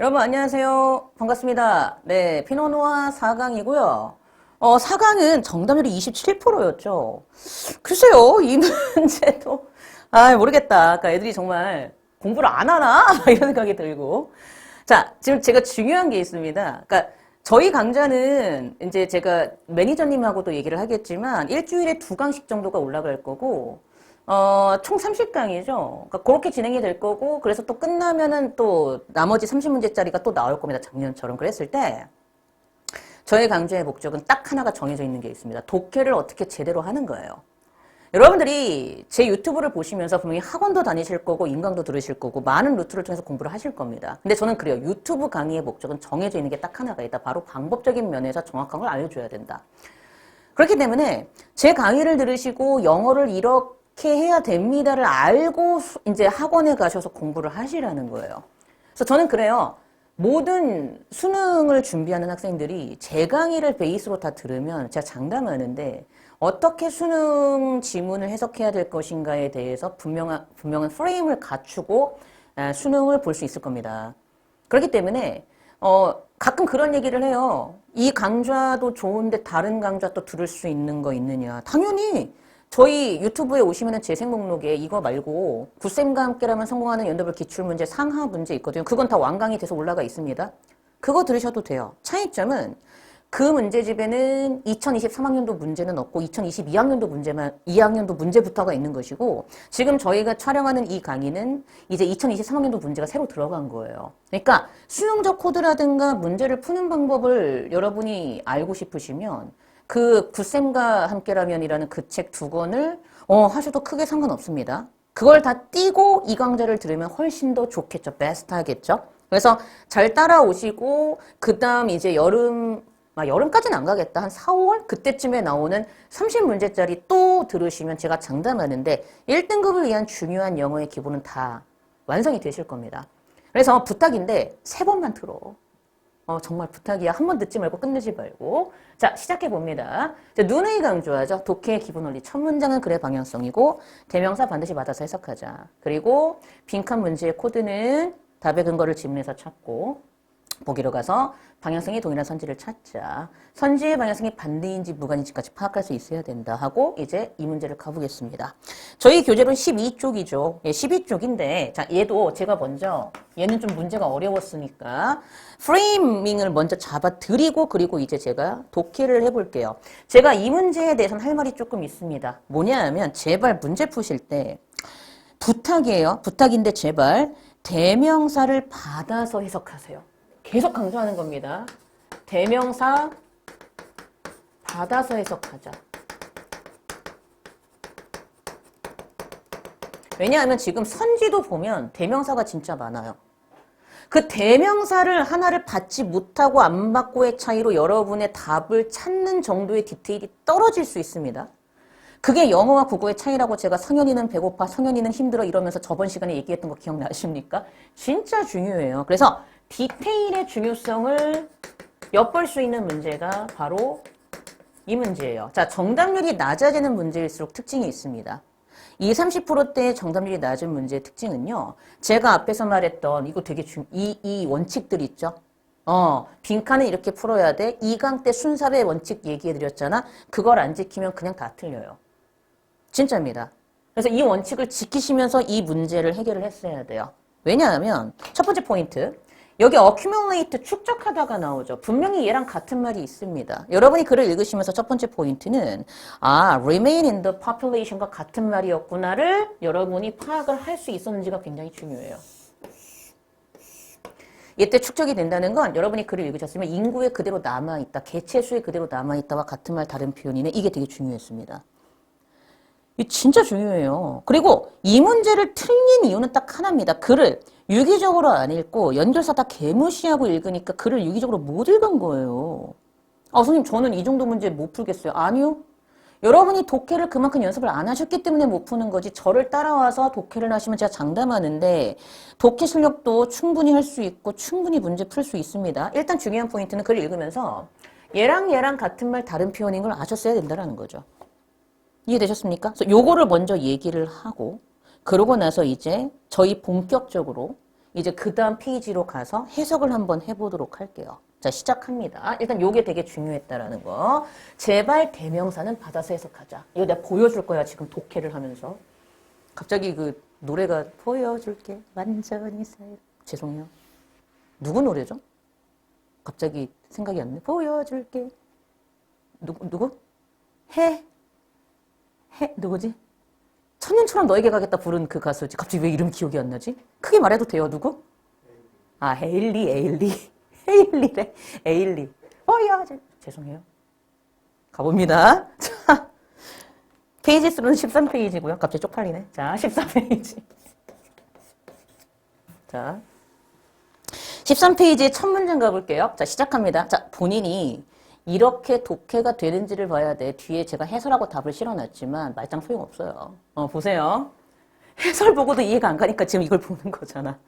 여러분 안녕하세요. 반갑습니다. 네, 피노누아 4강이고요. 4강은 정답률이 27%였죠. 글쎄요, 이 문제도 모르겠다. 아까 애들이 정말 공부를 안 하나? 이런 생각이 들고. 자, 지금 제가 중요한 게 있습니다. 그러니까 저희 강좌는 이제 제가 매니저님하고도 얘기를 하겠지만 일주일에 2강씩 정도가 올라갈 거고 총 30강이죠. 그러니까 그렇게 진행이 될 거고, 그래서 또 끝나면은 또 나머지 30문제짜리가 또 나올 겁니다. 작년처럼. 그랬을 때, 저의 강좌의 목적은 딱 하나가 정해져 있는 게 있습니다. 독해를 어떻게 제대로 하는 거예요. 여러분들이 제 유튜브를 보시면서 분명히 학원도 다니실 거고, 인강도 들으실 거고, 많은 루트를 통해서 공부를 하실 겁니다. 근데 저는 그래요. 유튜브 강의의 목적은 정해져 있는 게 딱 하나가 있다. 바로 방법적인 면에서 정확한 걸 알려줘야 된다. 그렇기 때문에 제 강의를 들으시고 영어를 이렇게 해야 됩니다를 알고 이제 학원에 가셔서 공부를 하시라는 거예요. 그래서 저는 그래요. 모든 수능을 준비하는 학생들이 제 강의를 베이스로 다 들으면 제가 장담하는데 어떻게 수능 지문을 해석해야 될 것인가에 대해서 분명한 프레임을 갖추고 수능을 볼 수 있을 겁니다. 그렇기 때문에 가끔 그런 얘기를 해요. 이 강좌도 좋은데 다른 강좌 또 들을 수 있는 거 있느냐. 당연히 저희 유튜브에 오시면은 재생 목록에 이거 말고 굿쌤과 함께라면 성공하는 연도별 기출문제 상하 문제 있거든요. 그건 다 완강이 돼서 올라가 있습니다. 그거 들으셔도 돼요. 차이점은 그 문제집에는 2023학년도 문제는 없고 2022학년도 문제만 2학년도 문제부터가 있는 것이고 지금 저희가 촬영하는 이 강의는 이제 2023학년도 문제가 새로 들어간 거예요. 그러니까 수능적 코드라든가 문제를 푸는 방법을 여러분이 알고 싶으시면 그 굿쌤과 함께라면이라는 그 책 2권을 하셔도 크게 상관없습니다. 그걸 다 띄고 이 강좌를 들으면 훨씬 더 좋겠죠. 베스트 하겠죠. 그래서 잘 따라오시고 그다음 이제 여름까지는 안 가겠다. 한 4, 5월? 그때쯤에 나오는 30문제짜리 또 들으시면 제가 장담하는데 1등급을 위한 중요한 영어의 기본은 다 완성이 되실 겁니다. 그래서 부탁인데 3번만 들어. 정말 부탁이야. 한 번 듣지 말고 끝내지 말고. 자, 시작해봅니다. 누누이 강조하죠. 독해의 기본 원리. 첫 문장은 글의 방향성이고 대명사 반드시 받아서 해석하자. 그리고 빈칸 문제의 코드는 답의 근거를 지문에서 찾고 보기로 가서 방향성이 동일한 선지를 찾자. 선지의 방향성이 반대인지 무관인지까지 파악할 수 있어야 된다 하고 이제 이 문제를 가보겠습니다. 저희 교재로는 12쪽이죠. 예, 12쪽인데 자 얘도 제가 먼저 얘는 좀 문제가 어려웠으니까 프레이밍을 먼저 잡아드리고 그리고 이제 제가 독해를 해볼게요. 제가 이 문제에 대해서는 할 말이 조금 있습니다. 뭐냐 하면 제발 문제 푸실 때 부탁이에요. 부탁인데 제발 대명사를 받아서 해석하세요. 계속 강조하는 겁니다. 대명사 받아서 해석하자. 왜냐하면 지금 선지도 보면 대명사가 진짜 많아요. 그 대명사를 하나를 받지 못하고 안 받고의 차이로 여러분의 답을 찾는 정도의 디테일이 떨어질 수 있습니다. 그게 영어와 국어의 차이라고 제가 성현이는 배고파, 성현이는 힘들어 이러면서 저번 시간에 얘기했던 거 기억나십니까? 진짜 중요해요. 그래서 디테일의 중요성을 엿볼 수 있는 문제가 바로 이 문제예요. 자, 정답률이 낮아지는 문제일수록 특징이 있습니다. 20, 30%대의 정답률이 낮은 문제의 특징은요. 제가 앞에서 말했던 이거 되게 이 원칙들 있죠. 빈칸은 이렇게 풀어야 돼. 2강 때 순삽의 원칙 얘기해드렸잖아. 그걸 안 지키면 그냥 다 틀려요. 진짜입니다. 그래서 이 원칙을 지키시면서 이 문제를 해결을 했어야 돼요. 왜냐하면 첫 번째 포인트. 여기 accumulate 축적하다가 나오죠. 분명히 얘랑 같은 말이 있습니다. 여러분이 글을 읽으시면서 첫 번째 포인트는 remain in the population과 같은 말이었구나를 여러분이 파악을 할 수 있었는지가 굉장히 중요해요. 이때 축적이 된다는 건 여러분이 글을 읽으셨으면 인구에 그대로 남아있다, 개체수에 그대로 남아있다와 같은 말 다른 표현이네. 이게 되게 중요했습니다. 이게 진짜 중요해요. 그리고 이 문제를 틀린 이유는 딱 하나입니다. 글을 유기적으로 안 읽고 연결사 다 개무시하고 읽으니까 글을 유기적으로 못 읽은 거예요. 선생님 저는 이 정도 문제 못 풀겠어요. 아니요. 여러분이 독해를 그만큼 연습을 안 하셨기 때문에 못 푸는 거지 저를 따라와서 독해를 하시면 제가 장담하는데 독해 실력도 충분히 할 수 있고 충분히 문제 풀 수 있습니다. 일단 중요한 포인트는 글을 읽으면서 얘랑 같은 말 다른 표현인 걸 아셨어야 된다는 거죠. 이해되셨습니까? 그래서 요거를 먼저 얘기를 하고 그러고 나서 이제 저희 본격적으로 이제 그 다음 페이지로 가서 해석을 한번 해보도록 할게요. 자, 시작합니다. 일단 요게 되게 중요했다라는 거. 제발 대명사는 받아서 해석하자. 이거 내가 보여줄 거야, 지금 독해를 하면서. 갑자기 그 노래가 보여줄게, 완전히 살. 죄송해요. 누구 노래죠? 갑자기 생각이 안 나. 보여줄게. 누구? 누구지? 천년처럼 너에게 가겠다 부른 그 가수지. 갑자기 왜 이름 기억이 안 나지? 크게 말해도 돼요, 누구? 아, 헤일리. 죄송해요. 가봅니다. 자, 페이지 수는 13페이지고요. 갑자기 쪽팔리네. 자, 14페이지. 자, 13페이지의 첫 문장 가볼게요. 자, 시작합니다. 자, 본인이 이렇게 독해가 되는지를 봐야 돼. 뒤에 제가 해설하고 답을 실어놨지만 말짱 소용없어요. 보세요. 해설 보고도 이해가 안 가니까 지금 이걸 보는 거잖아.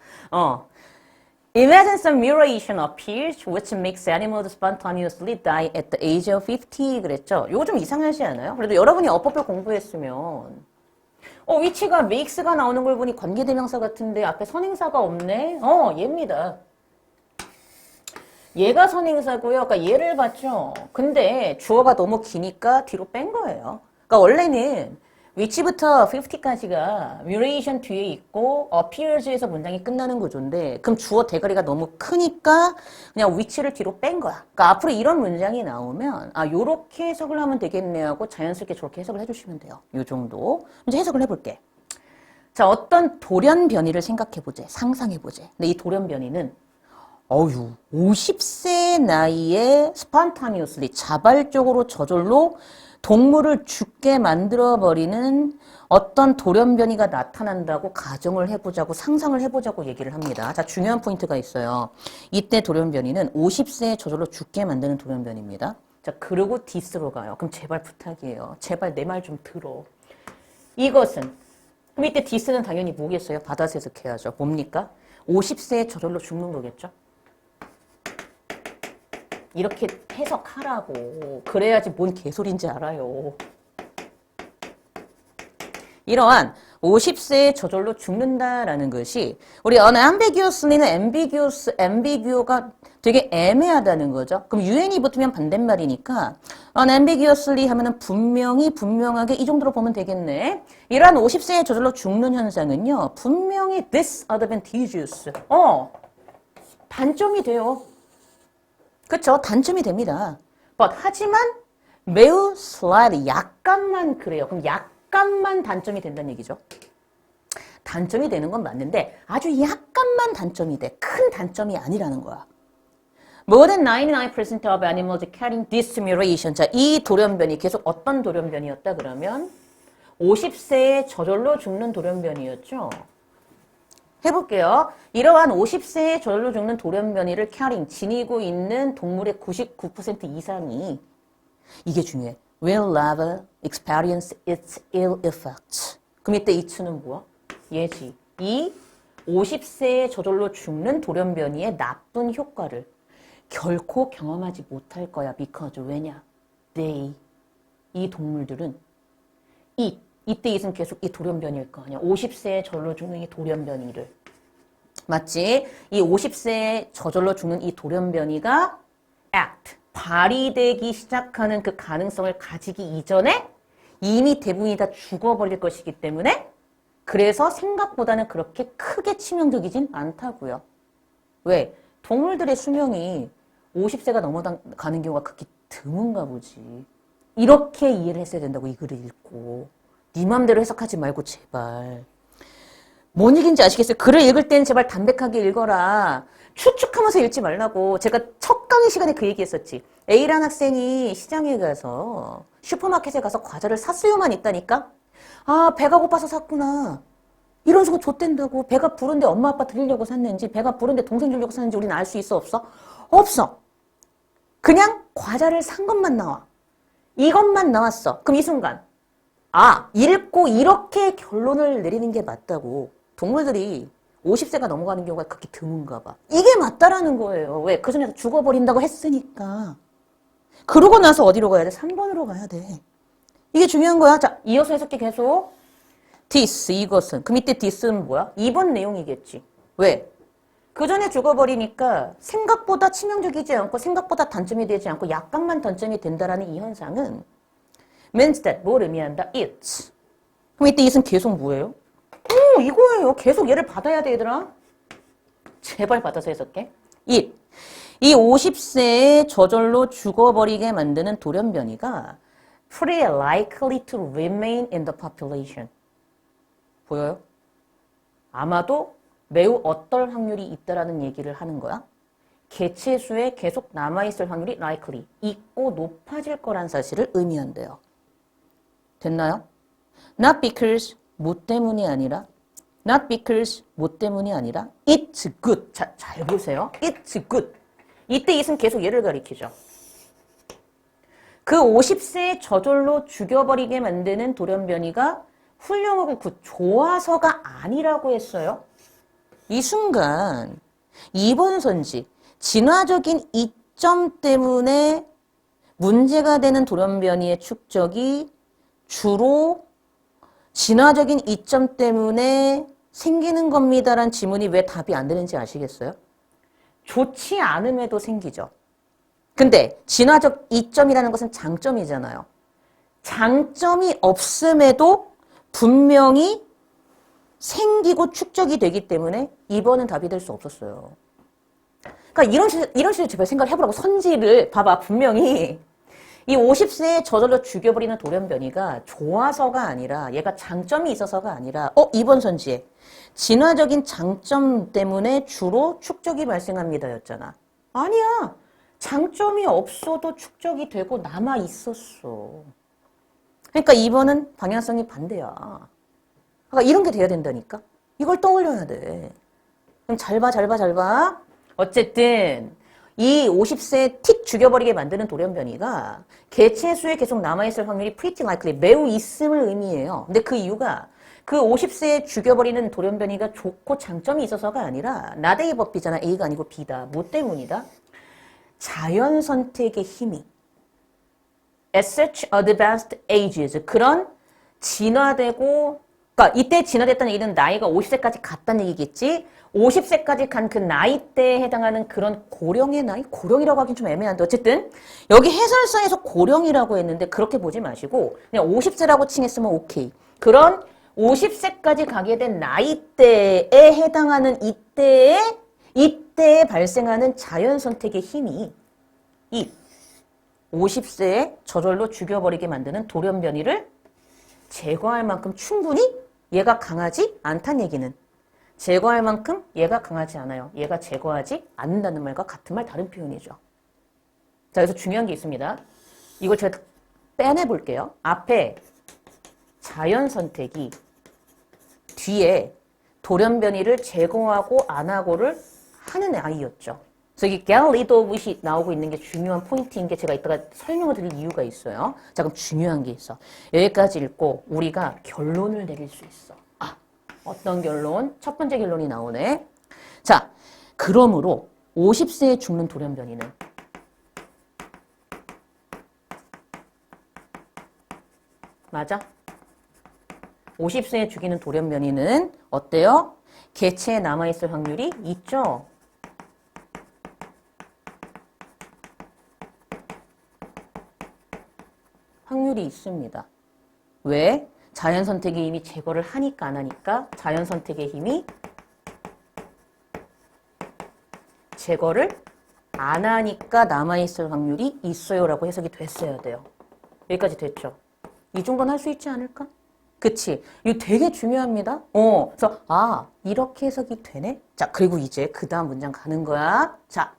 Imagine some mutation appears which makes animals spontaneously die at the age of 50 그랬죠? 요거 좀 이상하지 않아요? 그래도 여러분이 어법을 공부했으면 위치가 makes가 나오는 걸 보니 관계대명사 같은데 앞에 선행사가 없네? 얘입니다. 얘가 선행사고요. 그러니까 얘를 봤죠. 근데 주어가 너무 기니까 뒤로 뺀 거예요. 그러니까 원래는 which부터 50까지가 mutation 뒤에 있고 appears에서 문장이 끝나는 구조인데 그럼 주어 대가리가 너무 크니까 그냥 which를 뒤로 뺀 거야. 그러니까 앞으로 이런 문장이 나오면 요렇게 해석을 하면 되겠네 하고 자연스럽게 저렇게 해석을 해주시면 돼요. 요 정도. 이제 해석을 해볼게. 자, 어떤 돌연변이를 생각해보재. 상상해보재. 근데 이 돌연변이는 50세 나이에 spontaneously 자발적으로 저절로 동물을 죽게 만들어버리는 어떤 돌연변이가 나타난다고 가정을 해보자고 상상을 해보자고 얘기를 합니다. 자, 중요한 포인트가 있어요. 이때 돌연변이는 50세에 저절로 죽게 만드는 돌연변이입니다. 자, 그리고 디스로 가요. 그럼 제발 부탁이에요. 제발 내 말 좀 들어. 이것은 그럼 이때 디스는 당연히 뭐겠어요? 받아서 해석해야죠. 뭡니까? 50세에 저절로 죽는 거겠죠? 이렇게 해석하라고. 그래야지 뭔 개소리인지 알아요. 이러한 50세에 저절로 죽는다라는 것이 우리 unambiguously는 ambiguous가 되게 애매하다는 거죠. 그럼 un이 붙으면 반대말이니까 unambiguously 하면은 분명하게 이 정도로 보면 되겠네. 이러한 50세에 저절로 죽는 현상은요. 분명히 disadvantageous. 단점이 돼요. 그쵸? 단점이 됩니다. 하지만 매우 slight, 약간만 그래요. 그럼 약간만 단점이 된다는 얘기죠. 단점이 되는 건 맞는데 아주 약간만 단점이 돼. 큰 단점이 아니라는 거야. More than 99% of animals carrying this mutation. 자, 이 돌연변이 계속 어떤 돌연변이었다 그러면 50세에 저절로 죽는 돌연변이였죠. 해볼게요. 이러한 50세에 저절로 죽는 돌연변이를 지니고 있는 동물의 99% 이상이 이게 중요해. will never experience its ill effects. 그럼 이때 it는 뭐야? 얘지. 이 50세에 저절로 죽는 돌연변이의 나쁜 효과를 결코 경험하지 못할 거야. because 왜냐? 이 동물들은 이때 it은 계속 이 돌연변이일 거 아니야. 50세에 저절로 죽는 이 돌연변이를. 맞지? 이 50세에 저절로 죽는 이 돌연변이가 발휘되기 시작하는 그 가능성을 가지기 이전에 이미 대부분이 다 죽어버릴 것이기 때문에 그래서 생각보다는 그렇게 크게 치명적이진 않다고요. 왜? 동물들의 수명이 50세가 넘어가는 경우가 그렇게 드문가 보지. 이렇게 이해를 했어야 된다고 이 글을 읽고. 네 맘대로 해석하지 말고 제발. 뭔 얘기인지 아시겠어요? 글을 읽을 때는 제발 담백하게 읽어라. 추측하면서 읽지 말라고. 제가 첫 강의 시간에 그 얘기했었지. A라는 학생이 시장에 가서 슈퍼마켓에 가서 과자를 샀어요만 있다니까? 아, 배가 고파서 샀구나. 이런 식으로 좆된다고. 배가 부른데 엄마 아빠 드리려고 샀는지 배가 부른데 동생 주려고 샀는지 우리는 알 수 있어 없어? 없어. 그냥 과자를 산 것만 나와. 이것만 나왔어. 그럼 이 순간 읽고 이렇게 결론을 내리는 게 맞다고. 동물들이 50세가 넘어가는 경우가 그렇게 드문가 봐. 이게 맞다라는 거예요. 왜? 그 전에 죽어버린다고 했으니까. 그러고 나서 어디로 가야 돼? 3번으로 가야 돼. 이게 중요한 거야. 자, 이어서 해석해 계속. this, 이것은. 그럼 이때 this는 뭐야? 2번 내용이겠지. 왜? 그 전에 죽어버리니까 생각보다 치명적이지 않고 생각보다 단점이 되지 않고 약간만 단점이 된다라는 이 현상은 means that 뭘 의미한다? It's. 그럼 이때 it은 계속 뭐예요? 이거예요. 계속 얘를 받아야 돼, 얘들아. 제발 받아서 해석해. it. 이 50세에 저절로 죽어버리게 만드는 돌연변이가 pretty likely to remain in the population. 보여요? 아마도 매우 어떨 확률이 있다라는 얘기를 하는 거야. 개체수에 계속 남아있을 확률이 likely, 있고 높아질 거란 사실을 의미한대요. 됐나요? Not because, 뭐 때문이 아니라 Not because, 뭐 때문이 아니라 It's good. 자, 잘 보세요. It's good. 이때 it은 계속 얘를 가리키죠. 그 50세에 저절로 죽여버리게 만드는 돌연변이가 훌륭하고 좋아서가 아니라고 했어요. 이 순간 2번 선지, 진화적인 이점 때문에 문제가 되는 돌연변이의 축적이 주로 진화적인 이점 때문에 생기는 겁니다라는 지문이 왜 답이 안 되는지 아시겠어요? 좋지 않음에도 생기죠. 근데 진화적 이점이라는 것은 장점이잖아요. 장점이 없음에도 분명히 생기고 축적이 되기 때문에 2번은 답이 될 수 없었어요. 그러니까 이런 식으로 제발 생각을 해보라고. 선지를 봐봐. 분명히 이 50세에 저절로 죽여버리는 돌연변이가 좋아서가 아니라 얘가 장점이 있어서가 아니라 2번 선지에 진화적인 장점 때문에 주로 축적이 발생합니다 였잖아. 아니야. 장점이 없어도 축적이 되고 남아 있었어. 그러니까 2번은 방향성이 반대야. 그러니까 이런 게 돼야 된다니까. 이걸 떠올려야 돼. 그럼 잘 봐. 어쨌든 이 50세에 틱 죽여버리게 만드는 돌연변이가 개체수에 계속 남아있을 확률이 pretty likely, 매우 있음을 의미해요. 근데 그 이유가 그 50세에 죽여버리는 돌연변이가 좋고 장점이 있어서가 아니라 나데이 법비잖아. A가 아니고 B다. 뭐 때문이다? 자연 선택의 힘이 at such advanced ages, 그런 진화되고, 그러니까 이때 진화됐다는 얘기는 나이가 50세까지 갔다는 얘기겠지. 50세까지 간 그 나이대에 해당하는 그런 고령의 나이? 고령이라고 하긴 좀 애매한데 어쨌든 여기 해설서에서 고령이라고 했는데 그렇게 보지 마시고 그냥 50세라고 칭했으면 오케이. 그런 50세까지 가게 된 나이대에 해당하는 이때에 발생하는 자연 선택의 힘이 이 50세에 저절로 죽여버리게 만드는 돌연변이를 제거할 만큼 충분히 얘가 강하지 않다는 얘기는 제거할 만큼 얘가 강하지 않아요. 얘가 제거하지 않는다는 말과 같은 말 다른 표현이죠. 자, 여기서 중요한 게 있습니다. 이걸 제가 빼내볼게요. 앞에 자연 선택이 뒤에 돌연변이를 제거하고 안 하고를 하는 아이였죠. 그래서 이게 get rid of이 나오고 있는 게 중요한 포인트인 게 제가 이따가 설명을 드릴 이유가 있어요. 자, 그럼 중요한 게 있어. 여기까지 읽고 우리가 결론을 내릴 수 있어. 어떤 결론? 첫 번째 결론이 나오네. 자, 그러므로 50세에 죽는 돌연변이는 맞아? 50세에 죽이는 돌연변이는 어때요? 개체에 남아있을 확률이 있죠? 확률이 있습니다. 왜? 자연 선택의 힘이 제거를 하니까 안 하니까 자연 선택의 힘이 제거를 안 하니까 남아있을 확률이 있어요 라고 해석이 됐어야 돼요. 여기까지 됐죠? 이 정도는 할 수 있지 않을까? 그치? 이거 되게 중요합니다. 그래서 이렇게 해석이 되네? 자, 그리고 이제 그 다음 문장 가는 거야. 자,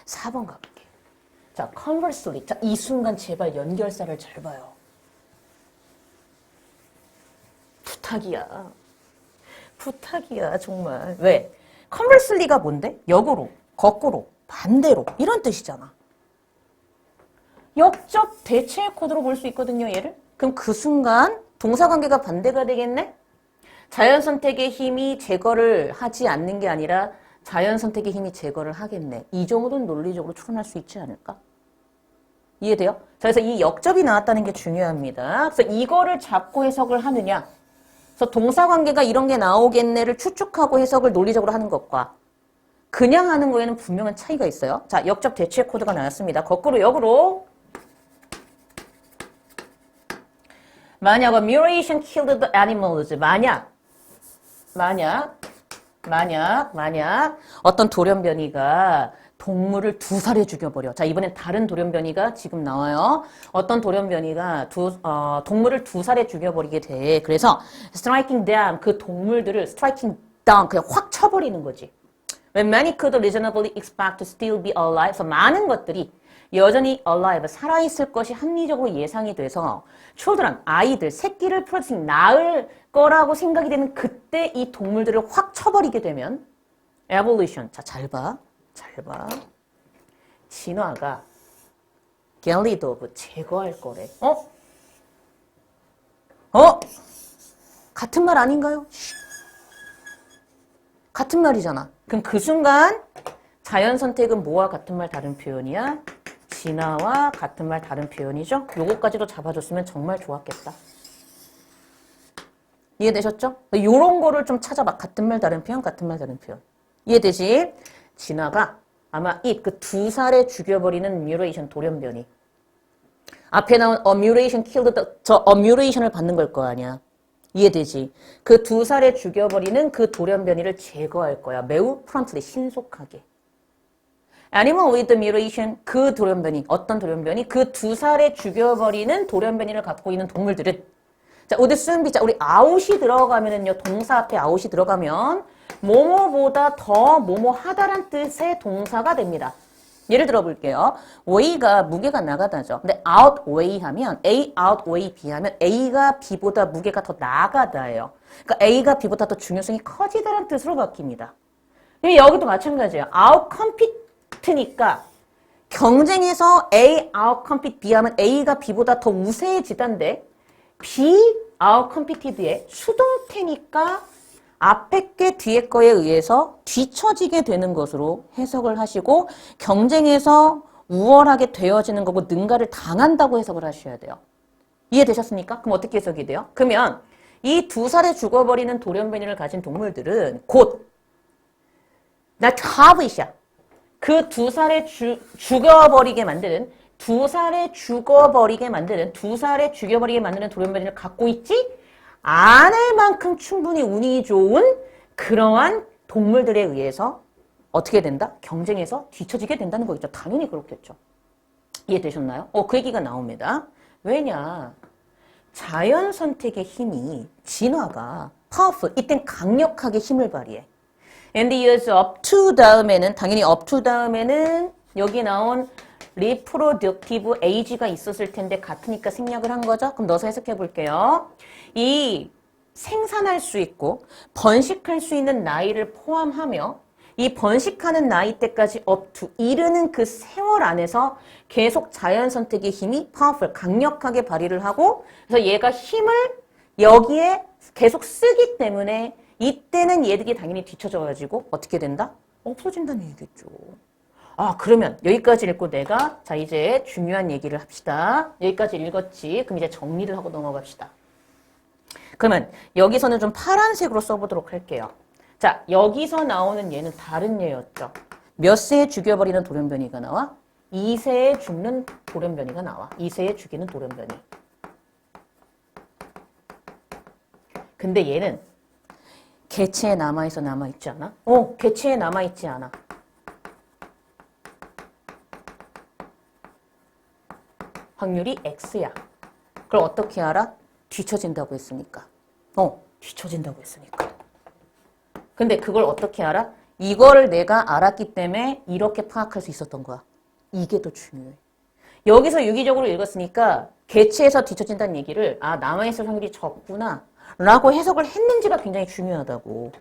4번 가볼게. 자, conversely. 자, 이 순간 제발 연결사를 잘 봐요. 부탁이야 정말. 왜? conversely가 뭔데? 역으로, 거꾸로, 반대로 이런 뜻이잖아. 역적 대체의 코드로 볼 수 있거든요, 얘를. 그럼 그 순간 동사관계가 반대가 되겠네? 자연선택의 힘이 제거를 하지 않는 게 아니라 자연선택의 힘이 제거를 하겠네. 이 정도는 논리적으로 추론할 수 있지 않을까? 이해돼요? 자, 그래서 이 역접이 나왔다는 게 중요합니다. 그래서 이거를 잡고 해석을 하느냐. 그래서 동사관계가 이런 게 나오겠네를 추측하고 해석을 논리적으로 하는 것과 그냥 하는 거에는 분명한 차이가 있어요. 자, 역적 대체 코드가 나왔습니다. 거꾸로 역으로. 만약 a mutation killed the animals. 만약 어떤 돌연변이가 동물을 두살에 죽여버려. 자, 이번엔 다른 돌연변이가 지금 나와요. 어떤 돌연변이가 동물을 두살에 죽여버리게 돼. 그래서 striking down, 그 동물들을 striking down, 그냥 확 쳐버리는 거지. When many could reasonably expect to still be alive. 그래서 많은 것들이 여전히 alive, 살아있을 것이 합리적으로 예상이 돼서 children, 아이들, 새끼를 producing, 낳을 거라고 생각이 되는 그때 이 동물들을 확 쳐버리게 되면 evolution, 자, 잘 봐. 진화가 get rid of, 제거할 거래. 같은 말 아닌가요? 같은 말이잖아. 그럼 그 순간 자연 선택은 뭐와 같은 말 다른 표현이야? 진화와 같은 말 다른 표현이죠? 요거까지도 잡아줬으면 정말 좋았겠다. 이해되셨죠? 요런 거를 좀 찾아봐. 같은 말 다른 표현, 같은 말 다른 표현. 이해되지? 진화가 아마 그 2살에 죽여버리는 뮤레이션 돌연변이. 앞에 나온 a mutation killed 저 a mutation을 받는 걸 거 아니야. 이해되지? 그 2살에 죽여버리는 그 돌연변이를 제거할 거야. 매우 promptly, 신속하게. Animal with mutation, 그 돌연변이, 어떤 돌연변이? 그 2살에 죽여버리는 돌연변이를 갖고 있는 동물들은 자, would soon be, 자, 우리 out이 들어가면은요, 동사 앞에 out이 들어가면 뭐뭐보다 더 뭐뭐하다란 뜻의 동사가 됩니다. 예를 들어 볼게요. weight가 무게가 나가다죠. 근데 outweigh 하면 A outweigh B 하면 A가 B보다 무게가 더 나가다예요. 그러니까 A가 B보다 더 중요성이 커지다는 뜻으로 바뀝니다. 여기도 마찬가지예요. outcompet니까 경쟁에서 A outcompete B 하면 A가 B보다 더 우세해지던데 B outcompeted의 수동태니까 앞에 게 뒤에 거에 의해서 뒤처지게 되는 것으로 해석을 하시고 경쟁에서 우월하게 되어지는 거고 능가를 당한다고 해석을 하셔야 돼요. 이해되셨습니까? 그럼 어떻게 해석이 돼요? 그러면 이 2살에 죽어버리는 돌연변이를 가진 동물들은 곧 나 타브이샤 그 2살에 죽어버리게 만드는 2살에 죽여버리게 만드는 돌연변이를 갖고 있지 않을 만큼 충분히 운이 좋은 그러한 동물들에 의해서 어떻게 된다? 경쟁에서 뒤처지게 된다는 거겠죠. 당연히 그렇겠죠. 이해되셨나요? 그 얘기가 나옵니다. 왜냐? 자연 선택의 힘이 진화가 powerful, 이땐 강력하게 힘을 발휘해. And the years up to 다음에는 당연히 up to 다음에는 여기 나온 reproductive age가 있었을 텐데 같으니까 생략을 한 거죠. 그럼 넣어서 해석해 볼게요. 이 생산할 수 있고 번식할 수 있는 나이를 포함하며 이 번식하는 나이 때까지 up to 이르는 그 세월 안에서 계속 자연 선택의 힘이 powerful, 강력하게 발휘를 하고 그래서 얘가 힘을 여기에 계속 쓰기 때문에 이때는 얘들이 당연히 뒤쳐져가지고 어떻게 된다? 없어진다는 얘기겠죠. 그러면 여기까지 읽고 내가 자 이제 중요한 얘기를 합시다. 여기까지 읽었지. 그럼 이제 정리를 하고 넘어갑시다. 그러면 여기서는 좀 파란색으로 써보도록 할게요. 자, 여기서 나오는 얘는 다른 얘였죠. 몇 세에 죽여버리는 돌연변이가 나와? 2세에 죽는 돌연변이가 나와. 2세에 죽이는 돌연변이. 근데 얘는 개체에 남아있지 않아? 개체에 남아있지 않아. 확률이 X야. 그럼 어떻게 알아? 뒤처진다고 했으니까. 뒤처진다고 했으니까. 근데 그걸 어떻게 알아? 이거를 내가 알았기 때문에 이렇게 파악할 수 있었던 거야. 이게 더 중요해. 여기서 유기적으로 읽었으니까 개체에서 뒤처진다는 얘기를 남아있을 확률이 적구나 라고 해석을 했는지가 굉장히 중요하다고.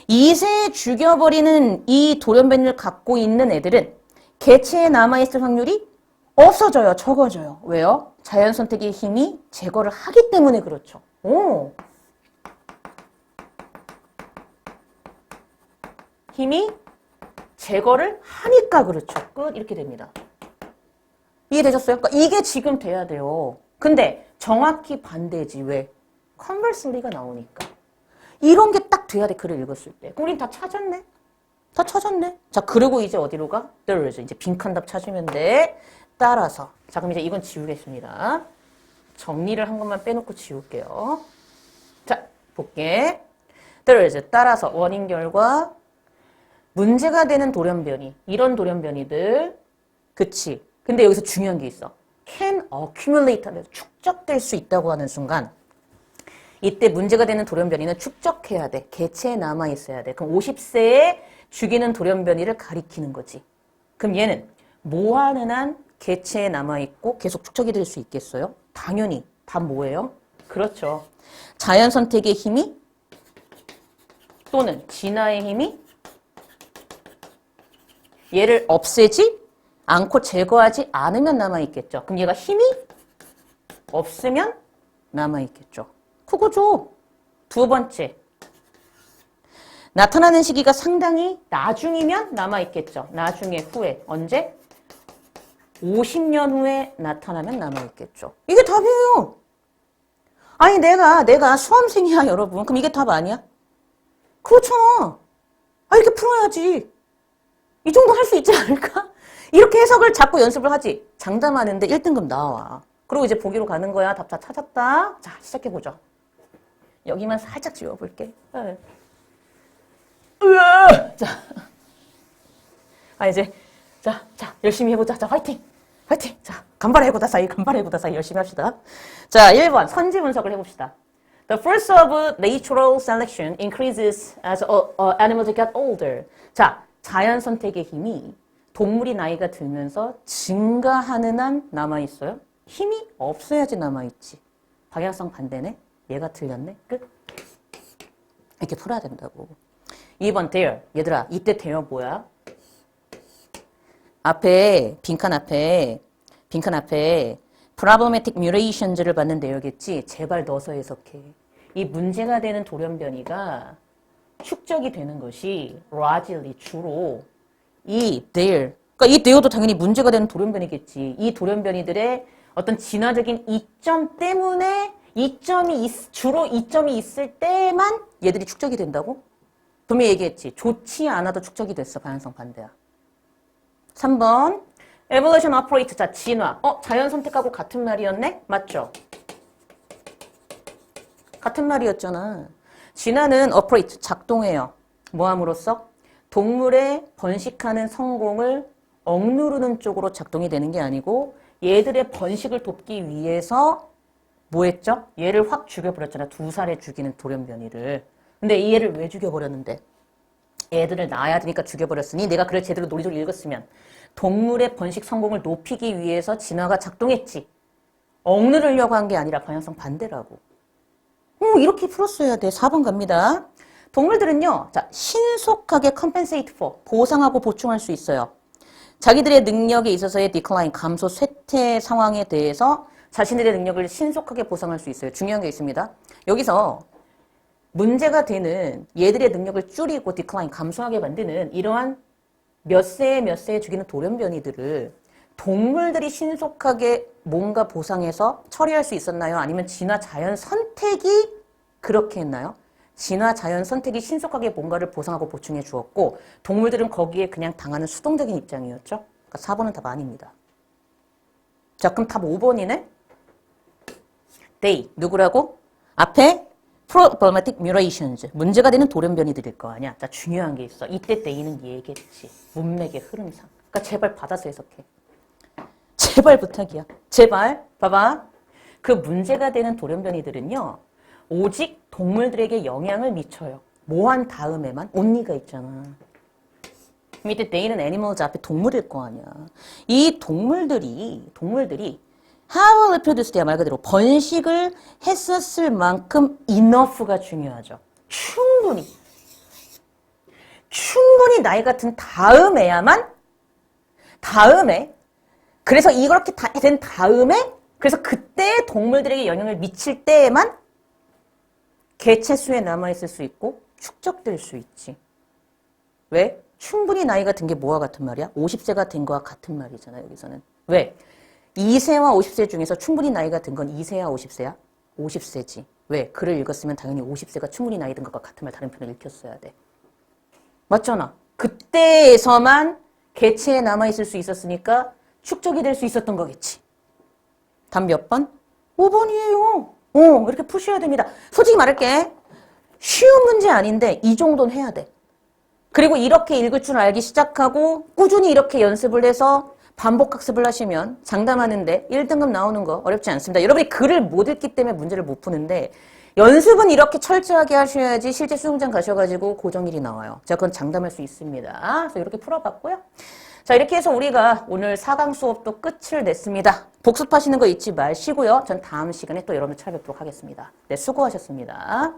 2세에 죽여버리는 이 돌연변이를 갖고 있는 애들은 개체에 남아있을 확률이 없어져요. 적어져요. 왜요? 자연 선택의 힘이 제거를 하기 때문에 그렇죠. 힘이 제거를 하니까 그렇죠. 끝. 이렇게 됩니다. 이해되셨어요? 그러니까 이게 지금 돼야 돼요. 근데 정확히 반대지. 왜? conversely가 나오니까. 이런 게 딱 돼야 돼. 글을 읽었을 때. 우린 다 찾았네. 다 찾았네. 자, 그리고 이제 어디로 가? there is. 이제 빈칸 답 찾으면 돼. 따라서. 자, 그럼 이제 이건 지우겠습니다. 정리를 한 것만 빼놓고 지울게요. 자, 볼게. there is. 따라서 원인 결과 문제가 되는 돌연변이. 이런 돌연변이들. 그치. 근데 여기서 중요한 게 있어. can accumulate 하면서 축적될 수 있다고 하는 순간 이때 문제가 되는 돌연변이는 축적해야 돼. 개체에 남아있어야 돼. 그럼 50세에 죽이는 돌연변이를 가리키는 거지. 그럼 얘는 무한한 한 개체에 남아있고 계속 축적이 될 수 있겠어요? 당연히. 다 뭐예요? 그렇죠. 자연 선택의 힘이 또는 진화의 힘이 얘를 없애지 않고 제거하지 않으면 남아있겠죠. 그럼 얘가 힘이 없으면 남아있겠죠. 그거죠. 두 번째. 나타나는 시기가 상당히 나중이면 남아있겠죠. 나중에 후에. 언제? 50년 후에 나타나면 남아있겠죠. 이게 답이에요. 아니 내가 수험생이야 여러분. 그럼 이게 답 아니야? 그렇잖아. 아 이렇게 풀어야지. 이 정도 할 수 있지 않을까? 이렇게 해석을 자꾸 연습을 하지. 장담하는데 1등급 나와. 그리고 이제 보기로 가는 거야. 답 다 찾았다. 자 시작해보자. 여기만 살짝 지워볼게. 네. 자, 이제 자 열심히 해보자. 자 화이팅. 자 간발해보다 사이 열심히 합시다. 자 1번 선지 분석을 해봅시다. The force of natural selection increases as animals get older. 자 자연 선택의 힘이 동물이 나이가 들면서 증가하는 한 남아있어요? 힘이 없어야지 남아있지. 방향성 반대네? 얘가 틀렸네? 끝. 이렇게 풀어야 된다고. 2번 there. 얘들아 이때 there 뭐야? 앞에 빈칸 앞에 problematic mutations를 받는 내용이겠지. 제발 넣어서 해석해. 이 문제가 되는 돌연변이가 축적이 되는 것이 largely 주로 이 there. 그러니까 이 there도 당연히 문제가 되는 돌연변이겠지. 이 돌연변이들의 어떤 진화적인 이점 때문에 주로 이점이 있을 때만 얘들이 축적이 된다고? 분명히 얘기했지. 좋지 않아도 축적이 됐어. 방향성 반대야. 3번 evolution operate. 자, 진화. 자연 선택하고 같은 말이었네? 맞죠? 같은 말이었잖아. 진화는 operate, 작동해요. 뭐 함으로써? 동물의 번식하는 성공을 억누르는 쪽으로 작동이 되는 게 아니고 얘들의 번식을 돕기 위해서 뭐 했죠? 얘를 확 죽여버렸잖아. 2살에 죽이는 돌연변이를. 근데 이 얘를 왜 죽여버렸는데? 애들을 낳아야 되니까 죽여버렸으니 내가 그걸 제대로 논리적으로 읽었으면 동물의 번식 성공을 높이기 위해서 진화가 작동했지. 억누르려고 한 게 아니라 방향성 반대라고. 이렇게 풀었어야 돼. 4번 갑니다. 동물들은요. 자, 신속하게 compensate for, 보상하고 보충할 수 있어요. 자기들의 능력에 있어서의 decline, 감소, 쇠퇴 상황에 대해서 자신들의 능력을 신속하게 보상할 수 있어요. 중요한 게 있습니다. 여기서 문제가 되는 얘들의 능력을 줄이고 decline, 감소하게 만드는 이러한 몇 세에 죽이는 돌연변이들을 동물들이 신속하게 뭔가 보상해서 처리할 수 있었나요? 아니면 진화 자연 선택이 그렇게 했나요? 진화 자연 선택이 신속하게 뭔가를 보상하고 보충해 주었고 동물들은 거기에 그냥 당하는 수동적인 입장이었죠. 그러니까 4번은 답 아닙니다. 자, 그럼 답 5번이네? they, 누구라고? 앞에 problematic mutations, 문제가 되는 돌연변이들일 거 아니야. 자, 중요한 게 있어. 이때 they는 얘겠지. 문맥의 흐름상. 그러니까 제발 받아서 해석해. 제발 부탁이야. 제발. 봐봐. 그 문제가 되는 돌연변이들은요. 오직 동물들에게 영향을 미쳐요. 뭐 한 다음에만? only가 있잖아. 밑에 they는 animals 앞에 동물일 거 아니야. 이 동물들이 how reproduced 말 그대로 번식을 했었을 만큼 enough가 중요하죠. 충분히 나이 같은 다음에 그래서 이렇게 된 다음에 그래서 그때 동물들에게 영향을 미칠 때에만 개체수에 남아있을 수 있고 축적될 수 있지. 왜? 충분히 나이가 든 게 뭐와 같은 말이야? 50세가 된 거와 같은 말이잖아, 여기서는. 왜? 2세와 50세 중에서 충분히 나이가 든 건 2세야, 50세야? 50세지. 왜? 글을 읽었으면 당연히 50세가 충분히 나이 든 것과 같은 말 다른 편을 읽혔어야 돼. 맞잖아. 그때에서만 개체에 남아있을 수 있었으니까 축적이 될 수 있었던 거겠지. 답 몇 번? 5번이에요. 이렇게 푸셔야 됩니다. 솔직히 말할게. 쉬운 문제 아닌데 이 정도는 해야 돼. 그리고 이렇게 읽을 줄 알기 시작하고 꾸준히 이렇게 연습을 해서 반복 학습을 하시면 장담하는데 1등급 나오는 거 어렵지 않습니다. 여러분이 글을 못 읽기 때문에 문제를 못 푸는데 연습은 이렇게 철저하게 하셔야지 실제 수능장 가셔가지고 고정일이 나와요. 제가 그건 장담할 수 있습니다. 그래서 이렇게 풀어봤고요. 자, 이렇게 해서 우리가 오늘 4강 수업도 끝을 냈습니다. 복습하시는 거 잊지 마시고요. 전 다음 시간에 또 여러분들 찾아뵙도록 하겠습니다. 네, 수고하셨습니다.